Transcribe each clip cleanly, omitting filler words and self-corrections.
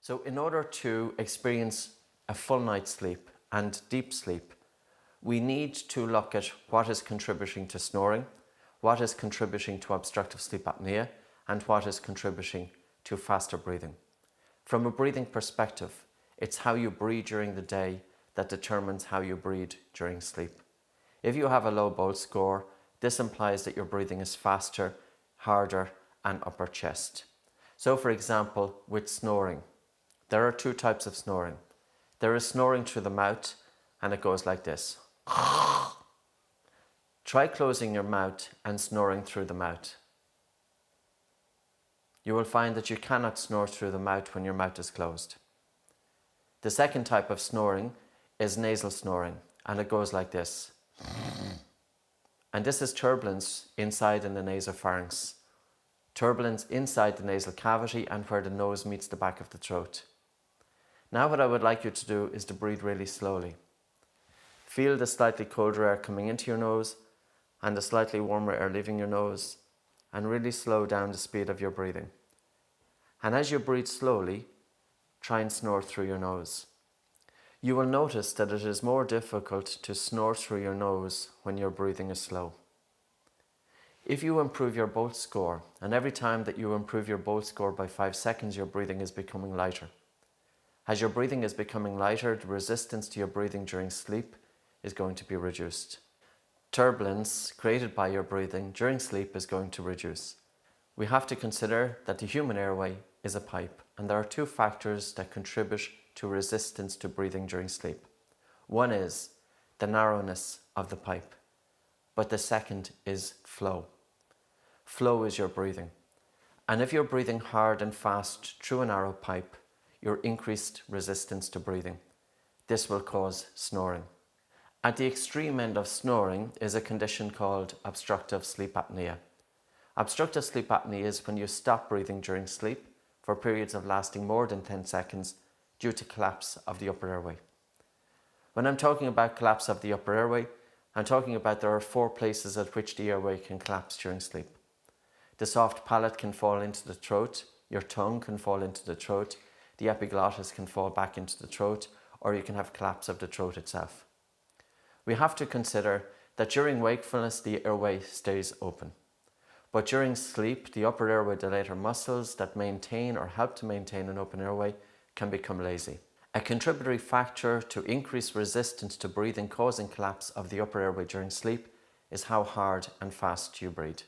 So in order to experience a full night's sleep and deep sleep, we need to look at what is contributing to snoring, what is contributing to obstructive sleep apnea, and what is contributing to faster breathing. From a breathing perspective, it's how you breathe during the day that determines how you breathe during sleep. If you have a low Bolt score, this implies that your breathing is faster, harder, and upper chest. So for example, with snoring, there are two types of snoring. There is snoring through the mouth, and it goes like this. Try closing your mouth and snoring through the mouth. You will find that you cannot snore through the mouth when your mouth is closed. The second type of snoring is nasal snoring, and it goes like this. And this is turbulence inside in the nasopharynx. Turbulence inside the nasal cavity and where the nose meets the back of the throat. Now what I would like you to do is to breathe really slowly. Feel the slightly colder air coming into your nose and the slightly warmer air leaving your nose, and really slow down the speed of your breathing. And as you breathe slowly, try and snore through your nose. You will notice that it is more difficult to snore through your nose when your breathing is slow. If you improve your Bolt score, and every time that you improve your Bolt score by 5 seconds, your breathing is becoming lighter. As your breathing is becoming lighter, the resistance to your breathing during sleep is going to be reduced. Turbulence created by your breathing during sleep is going to reduce. We have to consider that the human airway is a pipe, and there are two factors that contribute to resistance to breathing during sleep. One is the narrowness of the pipe, but the second is flow. Flow is your breathing. And if you're breathing hard and fast through a narrow pipe, your increased resistance to breathing. This will cause snoring. At the extreme end of snoring is a condition called obstructive sleep apnea. Obstructive sleep apnea is when you stop breathing during sleep for periods of lasting more than 10 seconds due to collapse of the upper airway. When I'm talking about collapse of the upper airway, I'm talking about there are 4 places at which the airway can collapse during sleep. The soft palate can fall into the throat, your tongue can fall into the throat, the epiglottis can fall back into the throat, or you can have collapse of the throat itself. We have to consider that during wakefulness the airway stays open. But during sleep, the upper airway dilator muscles that maintain or help to maintain an open airway can become lazy. A contributory factor to increase resistance to breathing causing collapse of the upper airway during sleep is how hard and fast you breathe.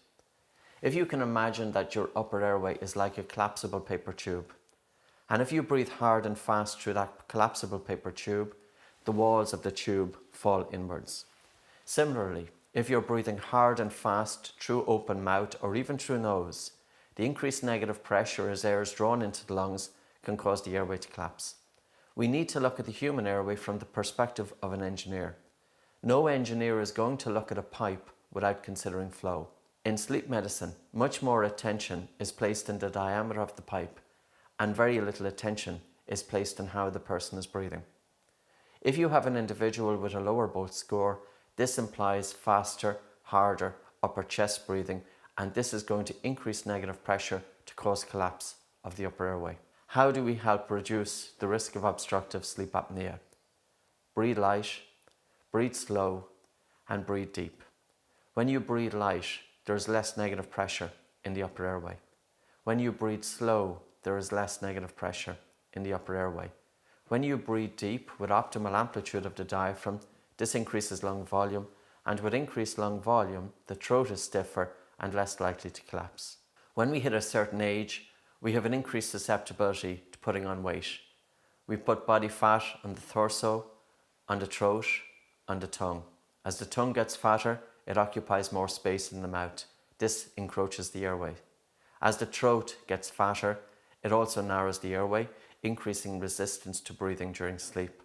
If you can imagine that your upper airway is like a collapsible paper tube, and if you breathe hard and fast through that collapsible paper tube, the walls of the tube fall inwards. Similarly, if you're breathing hard and fast through open mouth or even through nose, the increased negative pressure as air is drawn into the lungs can cause the airway to collapse. We need to look at the human airway from the perspective of an engineer. No engineer is going to look at a pipe without considering flow. In sleep medicine, much more attention is placed in the diameter of the pipe, and very little attention is placed on how the person is breathing. If you have an individual with a lower Bolt score, this implies faster, harder, upper chest breathing, and this is going to increase negative pressure to cause collapse of the upper airway. How do we help reduce the risk of obstructive sleep apnea? Breathe light, breathe slow, and breathe deep. When you breathe light, there is less negative pressure in the upper airway. When you breathe slow, there is less negative pressure in the upper airway. When you breathe deep with optimal amplitude of the diaphragm, this increases lung volume, and with increased lung volume, the throat is stiffer and less likely to collapse. When we hit a certain age, we have an increased susceptibility to putting on weight. We put body fat on the torso, on the throat, on the tongue. As the tongue gets fatter, it occupies more space in the mouth. This encroaches the airway. As the throat gets fatter, it also narrows the airway, increasing resistance to breathing during sleep.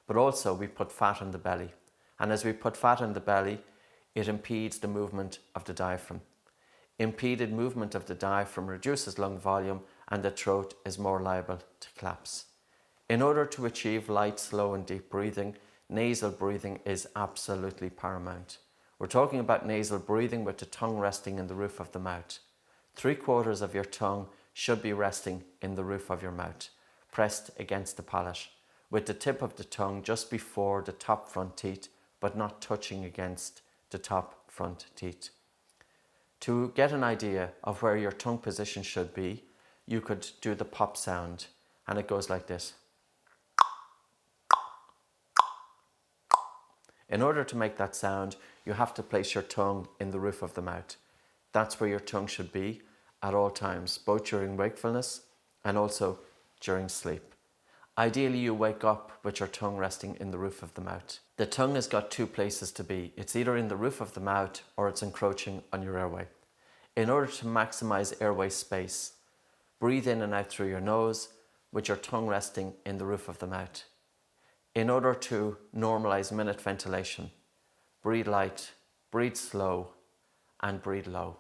But also we put fat on the belly. And as we put fat on the belly, it impedes the movement of the diaphragm. Impeded movement of the diaphragm reduces lung volume and the throat is more liable to collapse. In order to achieve light, slow and deep breathing, nasal breathing is absolutely paramount. We're talking about nasal breathing with the tongue resting in the roof of the mouth. 3/4 of your tongue should be resting in the roof of your mouth. pressed against the palate, with the tip of the tongue just before the top front teeth, but not touching against the top front teeth. To get an idea of where your tongue position should be, you could do the pop sound, and it goes like this. In order to make that sound, you have to place your tongue in the roof of the mouth. That's where your tongue should be at all times, both during wakefulness and also during sleep. Ideally, you wake up with your tongue resting in the roof of the mouth. The tongue has got two places to be. It's either in the roof of the mouth or it's encroaching on your airway. In order to maximize airway space, breathe in and out through your nose with your tongue resting in the roof of the mouth. In order to normalize minute ventilation, breathe light, breathe slow, and breathe low.